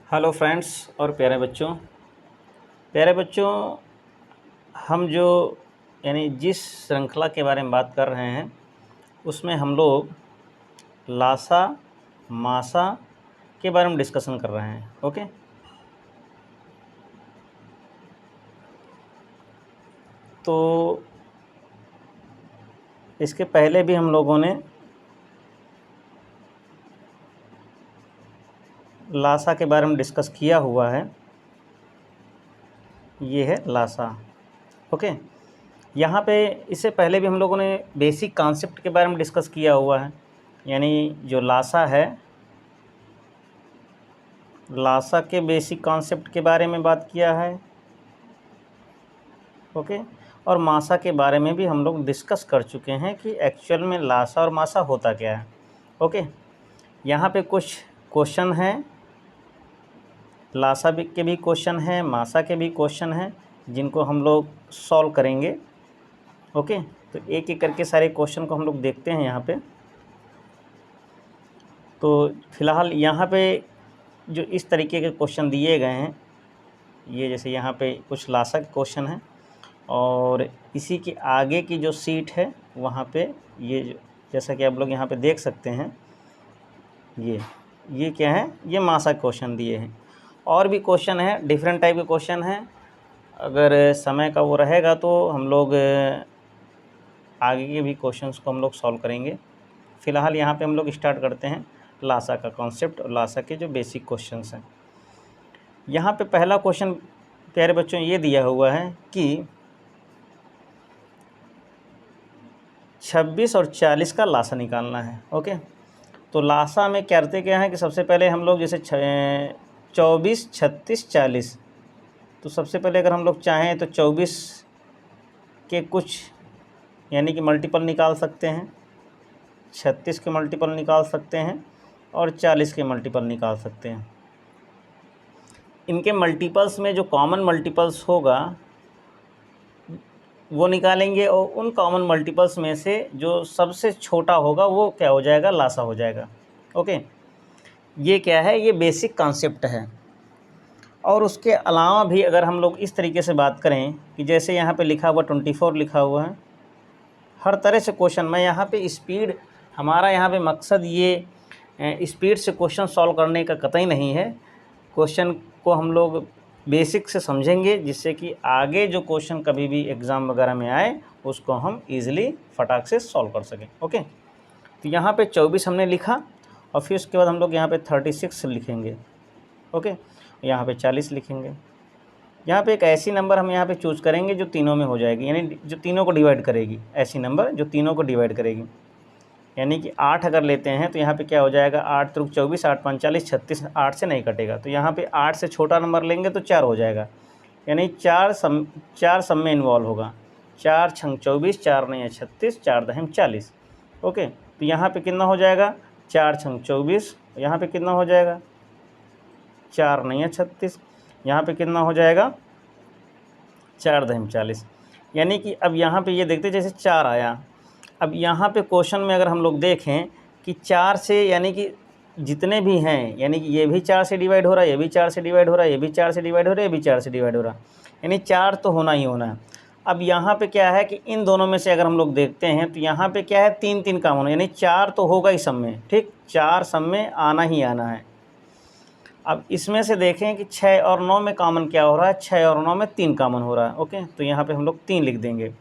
Hello friends और प्यारे बच्चों हम जो यानी जिस श्रृंखला के बारे में बात कर रहे हैं उसमें हम लोग लासा मासा के बारे में डिस्कशन कर रहे हैं। ओके, तो इसके पहले भी हम लोगों ने लासा के बारे में डिस्कस किया हुआ है। ये है लासा। ओके, यहाँ पे इससे पहले भी हम लोगों ने बेसिक कॉन्सेप्ट के बारे में डिस्कस किया हुआ है। यानी जो लासा है, लासा के बेसिक कॉन्सेप्ट के बारे में बात किया है। ओके, और मासा के बारे में भी हम लोग डिस्कस कर चुके हैं कि एक्चुअल में लासा और मासा होता क्या है। ओके, यहाँ पे कुछ क्वेश्चन हैं, लासा के भी क्वेश्चन हैं, मासा के भी क्वेश्चन हैं, जिनको हम लोग सॉल्व करेंगे। ओके, तो एक एक करके सारे क्वेश्चन को हम लोग देखते हैं यहाँ पे। तो फिलहाल यहाँ पे जो इस तरीके के क्वेश्चन दिए गए हैं, ये जैसे यहाँ पे कुछ लासा के क्वेश्चन हैं और इसी के आगे की जो सीट है वहाँ पे ये जैसा कि आप लोग यहाँ पे देख सकते हैं, ये क्या है, ये मासा क्वेश्चन दिए हैं। और भी क्वेश्चन है, डिफरेंट टाइप के क्वेश्चन हैं। अगर समय का वो रहेगा तो हम लोग आगे के भी क्वेश्चंस को हम लोग सॉल्व करेंगे। फ़िलहाल यहाँ पे हम लोग स्टार्ट करते हैं लासा का कॉन्सेप्ट और लासा के जो बेसिक क्वेश्चंस हैं। यहाँ पे पहला क्वेश्चन प्यारे बच्चों ये दिया हुआ है कि 26 और 40 का लासा निकालना है। ओके, तो लासा में करते क्या है कि सबसे पहले हम लोग जैसे 24, 36, 40, तो सबसे पहले अगर हम लोग चाहें तो 24 के कुछ यानी कि मल्टीपल निकाल सकते हैं, 36 के मल्टीपल निकाल सकते हैं और 40 के मल्टीपल निकाल सकते हैं। इनके मल्टीपल्स में जो कॉमन मल्टीपल्स होगा वो निकालेंगे और उन कॉमन मल्टीपल्स में से जो सबसे छोटा होगा वो क्या हो जाएगा, लासा हो जाएगा। ओके, ये क्या है, ये बेसिक कॉन्सेप्ट है। और उसके अलावा भी अगर हम लोग इस तरीके से बात करें कि जैसे यहाँ पे लिखा हुआ 24 लिखा हुआ है, हर तरह से क्वेश्चन में यहाँ पे स्पीड, हमारा यहाँ पे मकसद ये स्पीड से क्वेश्चन सॉल्व करने का कतई नहीं है। क्वेश्चन को हम लोग बेसिक से समझेंगे जिससे कि आगे जो क्वेश्चन कभी भी एग्ज़ाम वगैरह में आए उसको हम इजीली फटाक से सॉल्व कर सकें। ओके, तो यहाँ पे 24 हमने लिखा और फिर उसके बाद हम लोग यहाँ पे 36 लिखेंगे। ओके, यहाँ पे 40 लिखेंगे। यहाँ पे एक ऐसी नंबर हम यहाँ पे चूज़ करेंगे जो तीनों में हो जाएगी, यानी जो तीनों को डिवाइड करेगी, ऐसी नंबर जो तीनों को डिवाइड करेगी। यानी कि 8 अगर लेते हैं तो यहाँ पे क्या हो जाएगा, 8 त्रिक 24, 8 5 40, 36, 8 से नहीं कटेगा। तो यहाँ पे 8 से छोटा नंबर लेंगे तो 4 हो जाएगा, यानी 4 सम में इन्वॉल्व होगा। 4 छंग 24, 4 नहीं 36, 4 दहम 40। ओके, तो यहाँ पे कितना हो जाएगा, 4 छंग 24, यहाँ पे कितना हो जाएगा, 4 नहीं 36, यहाँ पे कितना हो जाएगा, 4 दहम 40। यानी कि अब यहाँ पे ये देखते जैसे 4 आया। अब यहाँ पे क्वेश्चन में अगर हम लोग देखें कि 4 से यानी कि जितने भी हैं, यानी कि ये भी 4 से डिवाइड हो रहा है, ये भी 4 से डिवाइड हो रहा है, ये भी 4 से डिवाइड हो रहा है, ये भी 4 से डिवाइड हो रहा है, यानी 4 तो होना ही होना है। अब यहाँ पे क्या है कि इन दोनों में से अगर हम लोग देखते हैं तो यहाँ पे क्या है, 3 3 कॉमन, यानी 4 तो होगा ही सब में। ठीक, 4 सब में आना ही आना है। अब इसमें से देखें कि 6 और 9 में कॉमन क्या हो रहा है, 6 और 9 में 3 कॉमन हो रहा है। ओके, तो यहाँ पे हम लोग 3 लिख देंगे,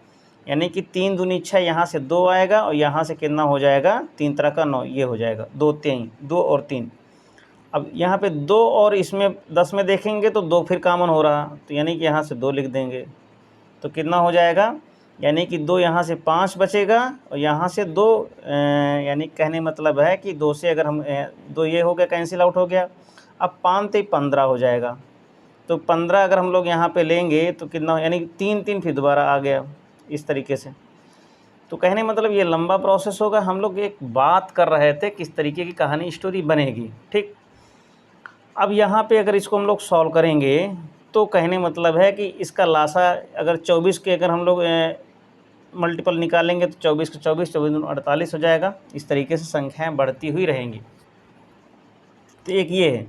यानी कि 3 दूनी 6, यहाँ से 2 आएगा और यहाँ से कितना हो जाएगा, 3 तरह का 9, ये हो जाएगा 2 3, 2 और 3। अब यहाँ पे 2 और इसमें 10 में देखेंगे तो 2 फिर कॉमन हो रहा, तो यानी कि यहाँ से 2 लिख देंगे तो कितना हो जाएगा, यानी कि 2 यहाँ से 5 बचेगा और यहाँ से 2, यानी कहने मतलब है कि 2 से अगर हम 2 ये हो गया, कैंसिल आउट हो गया। अब 5 ते 15 हो जाएगा, तो 15 अगर हम लोग यहाँ पे लेंगे तो कितना, यानी 3 3 फिर दोबारा आ गया इस तरीके से। तो कहने मतलब ये लंबा प्रोसेस होगा। हम लोग एक बात कर रहे थे किस तरीके की कहानी स्टोरी बनेगी। ठीक, अब यहाँ पे अगर इसको हम लोग सॉल्व करेंगे तो कहने मतलब है कि इसका लासा अगर 24 के अगर हम लोग मल्टीपल निकालेंगे तो 24 के 24, 24 दूनी 48 हो जाएगा। इस तरीके से संख्याएं बढ़ती हुई रहेंगी। तो एक ये है।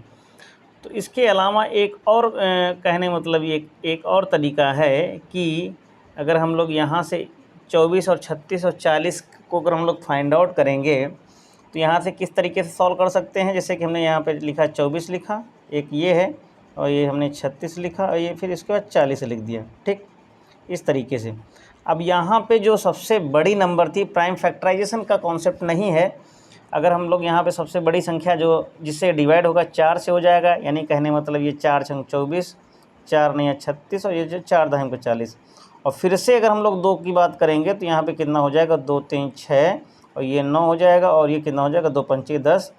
तो इसके अलावा एक और कहने मतलब ये एक और तरीका है कि अगर हम लोग यहाँ से 24 और 36 और 40 को अगर हम लोग फाइंड आउट करेंगे तो यहाँ से किस तरीके से सॉल्व कर सकते हैं। जैसे कि हमने यहाँ पे लिखा 24 लिखा, एक ये है, और ये हमने 36 लिखा, और ये फिर इसके बाद 40 लिख दिया। ठीक, इस तरीके से। अब यहाँ पे जो सबसे बड़ी नंबर थी, प्राइम फैक्टराइजेशन का कॉन्सेप्ट नहीं है। अगर हम लोग यहाँ पे सबसे बड़ी संख्या जो जिससे डिवाइड होगा 4 से हो जाएगा, यानी कहने मतलब ये 4 छंग 24, 4 नहीं 36, और ये जो 4 दहम को 40। और फिर से अगर हम लोग 2 की बात करेंगे तो यहाँ पे कितना हो जाएगा, 2 3 6, और ये 9 हो जाएगा, और ये कितना हो जाएगा, 2 पंचे 10।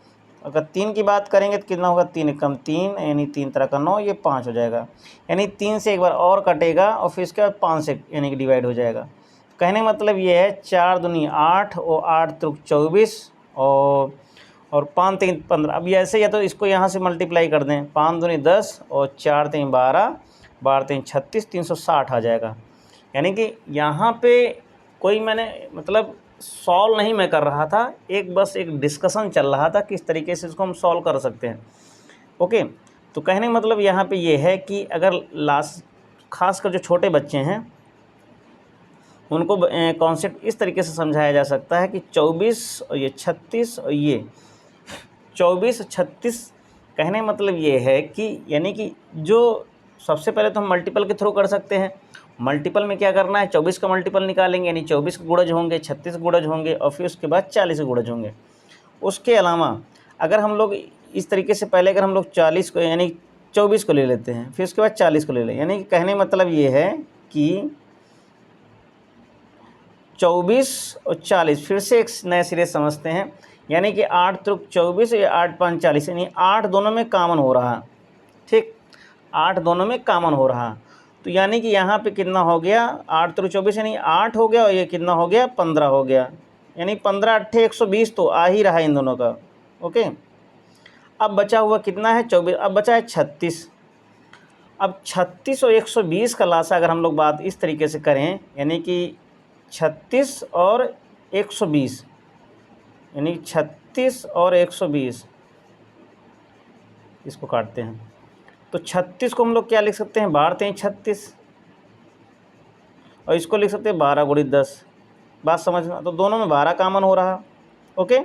अगर 3 की बात करेंगे तो कितना होगा, 3 एकम 3, यानी 3 तरह का 9, ये 5 हो जाएगा। यानी 3 से एक बार और कटेगा और फिर इसके बाद 5 से यानी कि डिवाइड हो जाएगा। कहने मतलब ये है 4 दूनी 8 और 8 त्रिक 24 और 5 3 15। अब ये ऐसे या तो इसको यहाँ से मल्टीप्लाई कर दें, 5 दूनी 10 और 4 3 12, 12 3 36, 360 आ जाएगा। यानी कि यहाँ पे कोई मैंने मतलब सॉल्व नहीं मैं कर रहा था, एक बस एक डिस्कशन चल रहा था किस तरीके से इसको हम सॉल्व कर सकते हैं। ओके, तो कहने मतलब यहाँ पे ये है कि अगर लास्ट खासकर जो छोटे बच्चे हैं उनको कॉन्सेप्ट इस तरीके से समझाया जा सकता है कि 24 और ये 36 और ये 24 36, कहने मतलब ये है कि यानी कि जो सबसे पहले तो हम मल्टीपल के थ्रू कर सकते हैं। मल्टीपल में क्या करना है, 24 का मल्टीपल निकालेंगे, यानी 24 के गुणज होंगे, 36 गुणज होंगे, और फिर उसके बाद 40 गुणज होंगे। उसके अलावा अगर हम लोग इस तरीके से पहले अगर हम लोग 40 को यानी 24 को ले लेते हैं, फिर उसके बाद 40 को ले लें, यानी कि कहने मतलब ये है कि 24 और 40 फिर से एक नए सिरे समझते हैं। यानी कि 8 त्रिक 24 या 8 5 40, यानी 8 दोनों में कॉमन हो रहा। ठीक, 8 दोनों में कॉमन हो रहा। तो यानी कि यहाँ पे कितना हो गया, 8 त्रिक 24 यानी 8 हो गया, और ये कितना हो गया, 15 हो गया। यानी 15 8 120 तो आ ही रहा इन दोनों का। ओके, अब बचा हुआ कितना है, 24। अब बचा है 36। अब 36 और 120 का लासा अगर हम लोग बात इस तरीके से करें, यानी कि 36 और 120, यानी 36 और 120, इसको काटते हैं तो 36 को हम लोग क्या लिख सकते हैं, 12 3 36, और इसको लिख सकते हैं 12 गुणित 10। बात समझना, तो दोनों में 12 कॉमन हो रहा। ओके,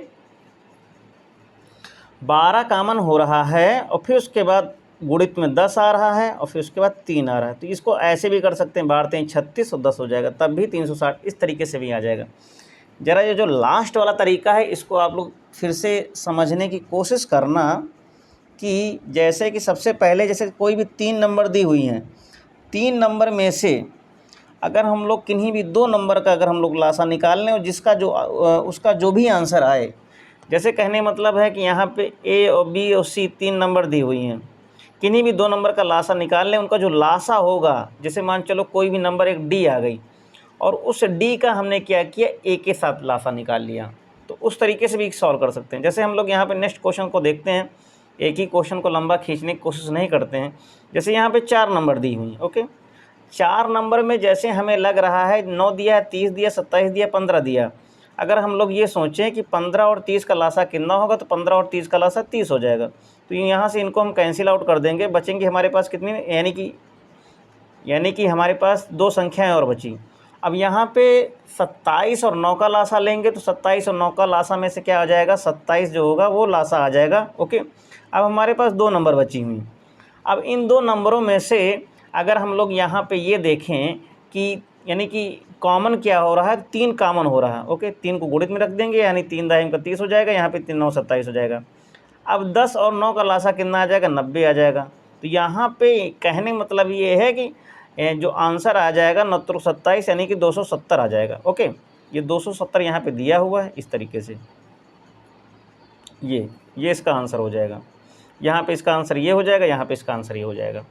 12 कॉमन हो रहा है, और फिर उसके बाद गुणित में 10 आ रहा है, और फिर उसके बाद 3 आ रहा है। तो इसको ऐसे भी कर सकते हैं, 12 3 36 और 10 हो जाएगा, तब भी 360, इस तरीके से भी आ जाएगा। ज़रा ये जो लास्ट वाला तरीका है इसको आप लोग फिर से समझने की कोशिश करना, कि जैसे कि सबसे पहले जैसे कोई भी 3 नंबर दी हुई हैं, 3 नंबर में से अगर हम लोग किन्हीं भी 2 नंबर का अगर हम लोग लासा निकाल लें, और जिसका जो उसका जो भी आंसर आए, जैसे कहने मतलब है कि यहाँ पे ए और बी और सी 3 नंबर दी हुई हैं, किन्हीं भी 2 नंबर का लासा निकाल लें, उनका जो लासा होगा, जैसे मान चलो कोई भी नंबर एक डी आ गई, और उस डी का हमने क्या किया, ए के साथ लासा निकाल लिया, तो उस तरीके से भी सॉल्व कर सकते हैं। जैसे हम लोग यहाँ पे नेक्स्ट क्वेश्चन को देखते हैं, एक ही क्वेश्चन को लंबा खींचने की कोशिश नहीं करते हैं। जैसे यहाँ पे 4 नंबर दी हुई, ओके, 4 नंबर में जैसे हमें लग रहा है 9 दिया, 30 दिया, 27 दिया, 15 दिया। अगर हम लोग ये सोचें कि 15 और 30 का लासा कितना होगा, तो 15 और 30 का लासा 30 हो जाएगा। तो यहाँ से इनको हम कैंसिल आउट कर देंगे, बचेंगे हमारे पास कितनी, यानी कि हमारे पास 2 संख्याएं और बची। अब यहाँ पे 27 और 9 का लासा लेंगे, तो 27 और 9 का लासा में से क्या आ जाएगा, 27 जो होगा वो लासा आ जाएगा। ओके, अब हमारे पास 2 नंबर बची हुई। अब इन 2 नंबरों में से अगर हम लोग यहाँ पे ये देखें कि यानी कि कॉमन क्या हो रहा है, 3 कॉमन हो रहा है। ओके, 3 को गुणित में रख देंगे, यानी 3 दाहिम का 30 हो जाएगा, यहाँ पे 3 9 27 हो जाएगा। अब 10 और 9 का लासा कितना आ जाएगा, 90 आ जाएगा। तो यहाँ पे कहने मतलब ये है कि जो आंसर आ जाएगा 9 27, यानी कि 270 आ जाएगा। ओके, ये 270 यहाँ पे दिया हुआ है इस तरीके से, ये इसका आंसर हो जाएगा। यहाँ पे इसका आंसर ये हो जाएगा, यहाँ पे इसका आंसर ये हो जाएगा।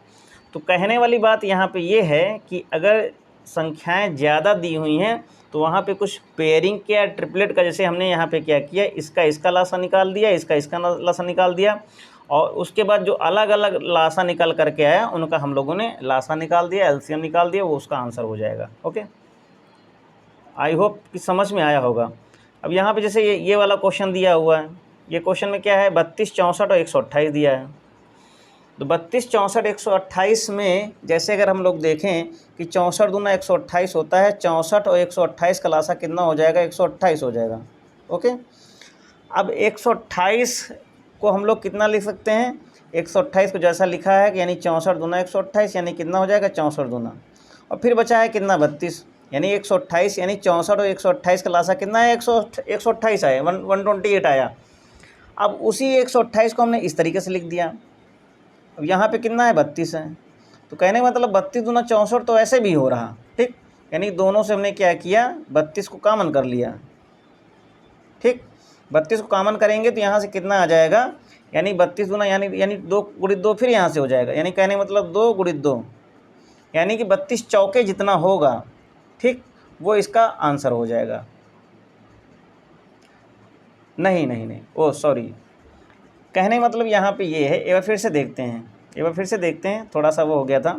तो कहने वाली बात यहाँ पे ये है कि अगर संख्याएं ज़्यादा दी हुई हैं तो वहाँ पे कुछ पेयरिंग क्या, ट्रिपलेट का, जैसे हमने यहाँ पे क्या किया, इसका लासा निकाल दिया, इसका लासा निकाल दिया, और उसके बाद जो अलग अलग लासा निकल करके आया उनका हम लोगों ने लासा निकाल दिया, एलसीएम निकाल दिया, वो उसका आंसर हो जाएगा। ओके, आई होप कि समझ में आया होगा। अब यहाँ पे जैसे ये वाला क्वेश्चन दिया हुआ है, ये क्वेश्चन में क्या है, 32 64 और 128 दिया है। तो 32, 64, 128 में जैसे अगर हम लोग देखें कि 64 दूना 128 होता है, 64 और 128 का लासा कितना हो जाएगा, 128 हो जाएगा। ओके, अब 128 को हम लोग कितना लिख सकते हैं, 128 को जैसा लिखा है कि यानी 64 दूना 128 यानी कितना हो जाएगा, 64 दूना, और फिर बचा है कितना 32, यानी 128 यानी 64 और 128 का लासा कितना है, 128 आया, 128 आया। अब उसी 128 को हमने इस तरीके से लिख दिया। अब यहाँ पे कितना है, 32 है, तो कहने का मतलब 32 दूना 64 तो ऐसे भी हो रहा, ठीक, यानी दोनों से हमने क्या किया, 32 को कॉमन कर लिया, ठीक, 32 को कॉमन करेंगे तो यहाँ से कितना आ जाएगा, यानी 32 दूना यानी 2 गुणित 2 फिर यहाँ से हो जाएगा, यानी कहने का मतलब 2 गुणित 2 यानी कि 32 चौके जितना होगा, ठीक, वो इसका आंसर हो जाएगा। नहीं, ओ सॉरी, कहने का मतलब यहाँ पे ये है, एक बार फिर से देखते हैं, थोड़ा सा वो हो गया था।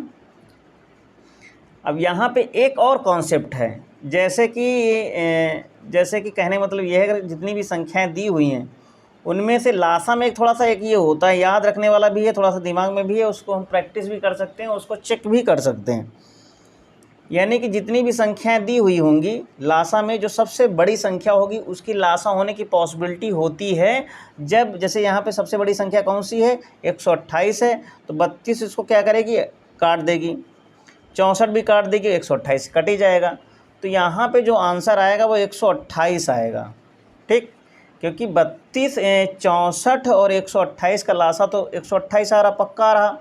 अब यहाँ पे एक और कॉन्सेप्ट है, जैसे कि कहने का मतलब ये है, अगर जितनी भी संख्याएं दी हुई हैं उनमें से लासा में थोड़ा सा एक ये होता है, याद रखने वाला भी है, थोड़ा सा दिमाग में भी है, उसको हम प्रैक्टिस भी कर सकते हैं, उसको चेक भी कर सकते हैं। यानी कि जितनी भी संख्याएं दी हुई होंगी, लासा में जो सबसे बड़ी संख्या होगी उसकी लासा होने की पॉसिबिलिटी होती है जब, जैसे यहाँ पे सबसे बड़ी संख्या कौन सी है, 128 है, तो 32 इसको क्या करेगी, काट देगी, 64 भी काट देगी, 128 कट ही जाएगा। तो यहाँ पे जो आंसर आएगा वो 128 आएगा, ठीक, क्योंकि 32, 64 और 128 का लासा तो 128 आ रहा, पक्का आ रहा,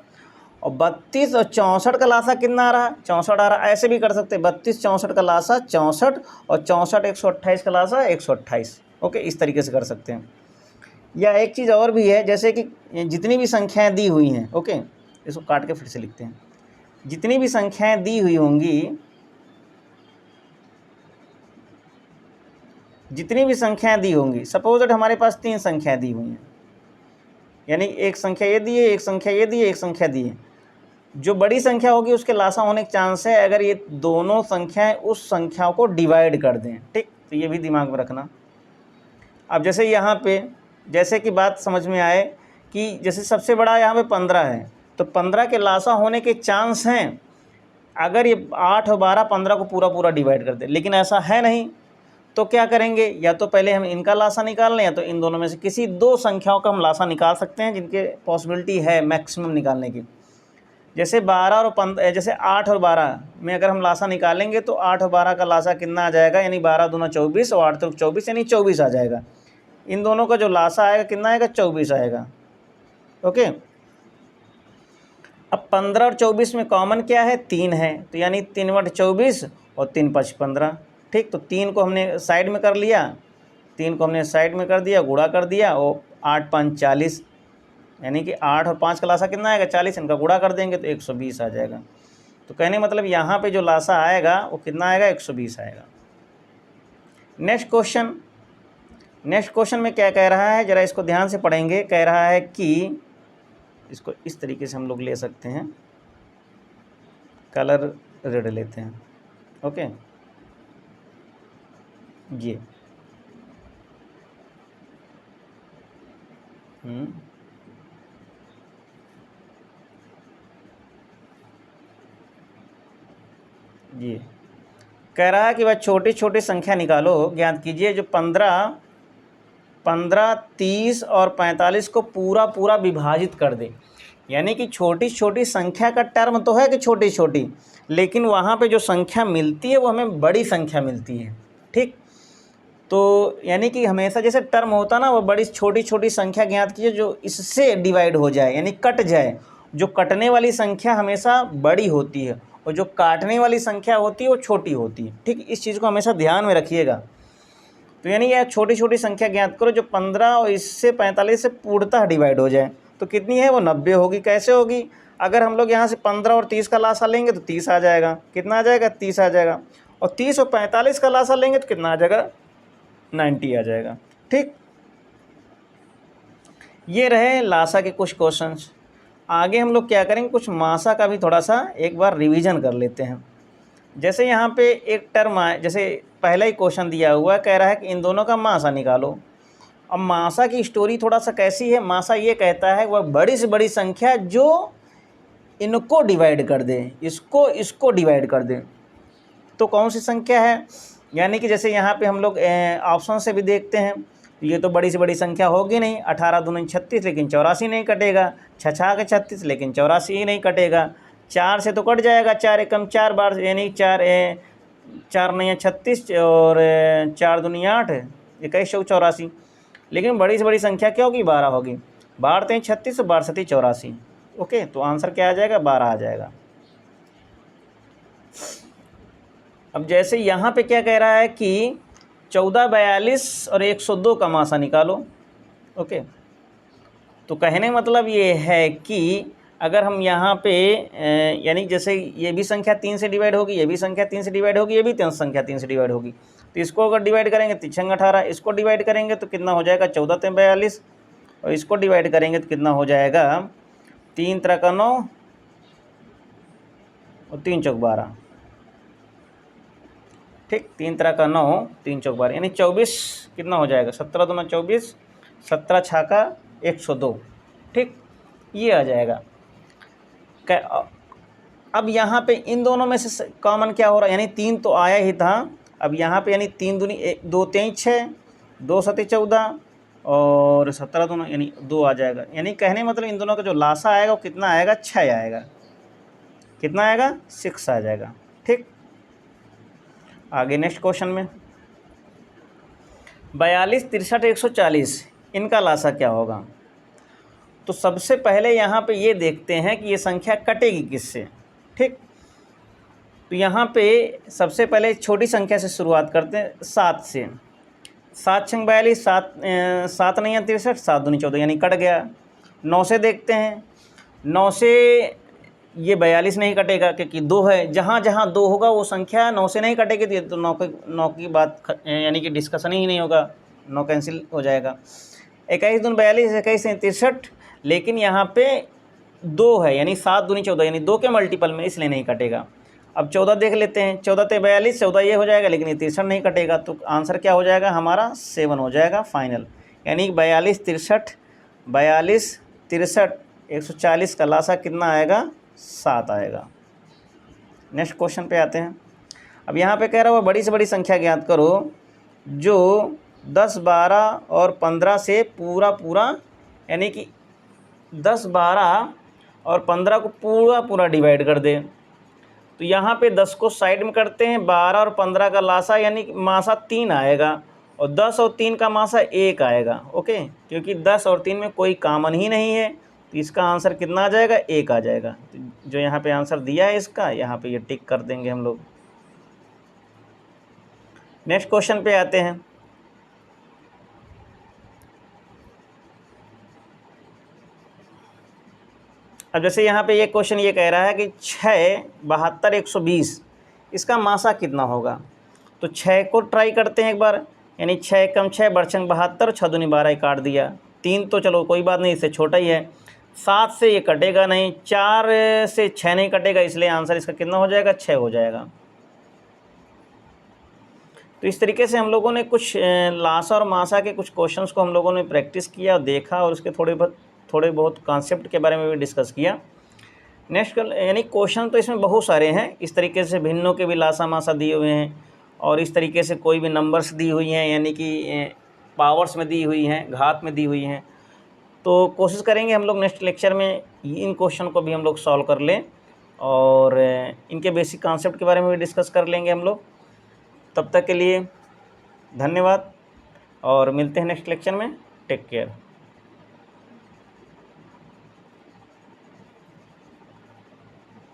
और 32 और 64 का लासा कितना आ रहा, 64 आ रहा। ऐसे भी कर सकते हैं, 32 64 का लासा 64 और 64 128 का लासा 128। ओके, इस तरीके से कर सकते हैं। या एक चीज़ और भी है, जैसे कि जितनी भी संख्याएं दी हुई हैं, ओके, इसको काट के फिर से लिखते हैं, जितनी भी संख्याएं दी हुई होंगी, जितनी भी संख्याएं दी होंगी, सपोज दैट हमारे पास 3 संख्याएं दी हुई हैं, यानी एक संख्या ये दी है, एक संख्या ये दी है, एक संख्या दी है, जो बड़ी संख्या होगी उसके लासा होने के चांस है अगर ये दोनों संख्याएं उस संख्या को डिवाइड कर दें, ठीक, तो ये भी दिमाग में रखना। अब जैसे यहाँ पे, जैसे कि बात समझ में आए कि जैसे सबसे बड़ा यहाँ पे 15 है, तो 15 के लासा होने के चांस हैं अगर ये 8 और 12 15 को पूरा डिवाइड कर दे, लेकिन ऐसा है नहीं, तो क्या करेंगे, या तो पहले हम इनका लासा निकाल लें, या तो इन दोनों में से किसी 2 संख्याओं का हम लासा निकाल सकते हैं जिनके पॉसिबिलिटी है मैक्सिमम निकालने की। जैसे 12 और 15, जैसे 8 और 12 में अगर हम लासा निकालेंगे तो 8 और 12 का लासा कितना आ जाएगा, यानी 12 दूना 24 और 8 तो 24 यानी 24 आ जाएगा। इन दोनों का जो लासा आएगा कितना आएगा, 24 आएगा। ओके, अब 15 और 24 में कॉमन क्या है, 3 है, तो यानी 3 बटे 24 और 3 5 15, ठीक, तो 3 को हमने साइड में कर लिया, 3 को हमने साइड में कर दिया, गुणा कर दिया, और 8 5 40, यानी कि 8 और 5 का लासा कितना आएगा, 40, इनका गुणा कर देंगे तो 120 आ जाएगा। तो कहने मतलब यहाँ पे जो लासा आएगा वो कितना आएगा, 120 आएगा। नेक्स्ट क्वेश्चन में क्या कह रहा है, ज़रा इसको ध्यान से पढ़ेंगे। कह रहा है कि इसको इस तरीके से हम लोग ले सकते हैं, कलर रेड लेते हैं, ओके, ये ये कह रहा है कि वह छोटी छोटी संख्या निकालो, ज्ञात कीजिए जो 15, 30 और 45 को पूरा विभाजित कर दे। यानी कि छोटी छोटी संख्या का टर्म तो है कि छोटी छोटी, लेकिन वहाँ पे जो संख्या मिलती है वो हमें बड़ी संख्या मिलती है, ठीक। तो यानी कि हमेशा जैसे टर्म होता ना, वो बड़ी छोटी छोटी संख्या ज्ञात कीजिए जो इससे डिवाइड हो जाए, यानी कट जाए। जो कटने वाली संख्या हमेशा बड़ी होती है और जो काटने वाली संख्या होती है वो छोटी होती है, ठीक। इस चीज़ को हमेशा ध्यान में रखिएगा। तो यानी यह छोटी छोटी संख्या ज्ञात करो जो 15 और इससे 45 से पूर्णतः डिवाइड हो जाए। तो कितनी है वो, 90 होगी। कैसे होगी, अगर हम लोग यहाँ से 15 और 30 का लासा लेंगे तो 30 आ जाएगा। कितना आ जाएगा, 30 आ जाएगा। और 30 और 45 का लासा लेंगे तो कितना आ जाएगा, 90 आ जाएगा, ठीक। ये रहे लासा के कुछ क्वेश्चंस। आगे हम लोग क्या करेंगे, कुछ मासा का भी थोड़ा सा एक बार रिवीजन कर लेते हैं। जैसे यहाँ पे एक टर्म आए, जैसे पहला ही क्वेश्चन दिया हुआ है, कह रहा है कि इन दोनों का मासा निकालो। अब मासा की स्टोरी थोड़ा सा कैसी है, मासा ये कहता है वह बड़ी से बड़ी संख्या जो इनको डिवाइड कर दे, इसको डिवाइड कर दे। तो कौन सी संख्या है, यानी कि जैसे यहाँ पे हम लोग ऑप्शन से भी देखते हैं, ये तो बड़ी से बड़ी संख्या होगी नहीं, 18 दूनी 36 लेकिन 84 नहीं कटेगा, 6 के 36 लेकिन 84 ही नहीं कटेगा, 4 से तो कट जाएगा, 4 एकम 4 बार, यानी 4 नहीं 36 और 4 दूनी 8, 21 84। लेकिन बड़ी से बड़ी संख्या क्या होगी, 12 होगी, 12 3 36 और 12 7 84। ओके, तो आंसर क्या आ जाएगा, 12 आ जाएगा। अब जैसे यहाँ पे क्या कह रहा है कि 14 42 और 102 का मासा निकालो। ओके, तो कहने मतलब ये है कि अगर हम यहाँ पे यानी जैसे ये भी संख्या 3 से डिवाइड होगी, ये भी संख्या 3 से डिवाइड होगी, ये भी संख्या 3 से डिवाइड होगी, तो इसको अगर डिवाइड करेंगे 3 छंग 18, इसको डिवाइड करेंगे तो कितना हो जाएगा, 14 3 42, और इसको डिवाइड करेंगे तो कितना हो जाएगा, 3 3 का 9 और 3 चौक 12। ठीक, 3 3 का 9, 3 चौक 12, यानी 24 कितना हो जाएगा, 17 दूना 24, 17 6 का 102। ठीक, ये आ जाएगा। अब यहाँ पे इन दोनों में से कॉमन क्या हो रहा है, यानी 3 तो आया ही था, अब यहाँ पे यानी 3 दूनी 2 3 6, 2 7 14 और 17 दोनों यानी 2 आ जाएगा। यानी कहने मतलब इन दोनों का जो लासा आएगा वो कितना आएगा, 6 आएगा। कितना आएगा, 6 आ जाएगा। ठीक, आगे नेक्स्ट क्वेश्चन में 42 63 140 इनका लासा क्या होगा। तो सबसे पहले यहाँ पे ये देखते हैं कि ये संख्या कटेगी किससे। ठीक, तो यहाँ पे सबसे पहले छोटी संख्या से शुरुआत करते हैं, 7 से। 7 छंग 42, 7 नहीं 63, 7 दूनी 14 यानी कट गया। 9 से देखते हैं, 9 से ये 42 नहीं कटेगा क्योंकि 2 है, जहाँ जहाँ 2 होगा वो संख्या 9 से नहीं कटेगी, तो 9 की बात यानी कि डिस्कशन ही नहीं होगा, 9 कैंसिल हो जाएगा। 21 दूनी 42, 21 63, लेकिन यहाँ पे 2 है यानी 7 दूनी 14 यानी 2 के मल्टीपल में, इसलिए नहीं कटेगा। अब 14 देख लेते हैं, 14 ते 42, 14 ये हो जाएगा, लेकिन ये 63 नहीं कटेगा, तो आंसर क्या हो जाएगा हमारा, 7 हो जाएगा फाइनल। यानी 42 63 42 63 140 का लासा कितना आएगा, 7 आएगा। नेक्स्ट क्वेश्चन पे आते हैं। अब यहाँ पे कह रहा हुआ बड़ी से बड़ी संख्या ज्ञात करो जो 10 12 और 15 से पूरा यानी कि 10 12 और 15 को पूरा डिवाइड कर दे। तो यहाँ पे 10 को साइड में करते हैं, 12 और 15 का लासा यानी मासा 3 आएगा, और 10 और 3 का मासा 1 आएगा। ओके, क्योंकि 10 और 3 में कोई कॉमन ही नहीं है, तो इसका आंसर कितना आ जाएगा, 1 आ जाएगा। तो जो यहाँ पे आंसर दिया है इसका, यहाँ पे ये टिक कर देंगे हम लोग। नेक्स्ट क्वेश्चन पे आते हैं। अब जैसे यहाँ पे ये क्वेश्चन ये कह रहा है कि 6 72 120 इसका मासा कितना होगा। तो 6 को ट्राई करते हैं एक बार, यानी 6 कम 6 बरछंग 72, 6 दूनी 12 काट दिया। 3 तो चलो कोई बात नहीं, इससे छोटा ही है। 7 से ये कटेगा नहीं, 4 से 6 नहीं कटेगा, इसलिए आंसर इसका कितना हो जाएगा, 6 हो जाएगा। तो इस तरीके से हम लोगों ने कुछ लासा और मासा के कुछ क्वेश्चंस को हम लोगों ने प्रैक्टिस किया, देखा, और उसके थोड़े बहुत कॉन्सेप्ट के बारे में भी डिस्कस किया। नेक्स्ट यानी क्वेश्चन तो इसमें बहुत सारे हैं, इस तरीके से भिन्नों के भी लासा मासा दिए हुए हैं, और इस तरीके से कोई भी नंबर्स दी हुई हैं, यानी कि पावर्स में दी हुई हैं, घात में दी हुई हैं। तो कोशिश करेंगे हम लोग नेक्स्ट लेक्चर में इन क्वेश्चन को भी हम लोग सॉल्व कर लें, और इनके बेसिक कॉन्सेप्ट के बारे में भी डिस्कस कर लेंगे हम लोग। तब तक के लिए धन्यवाद, और मिलते हैं नेक्स्ट लेक्चर में। Take care.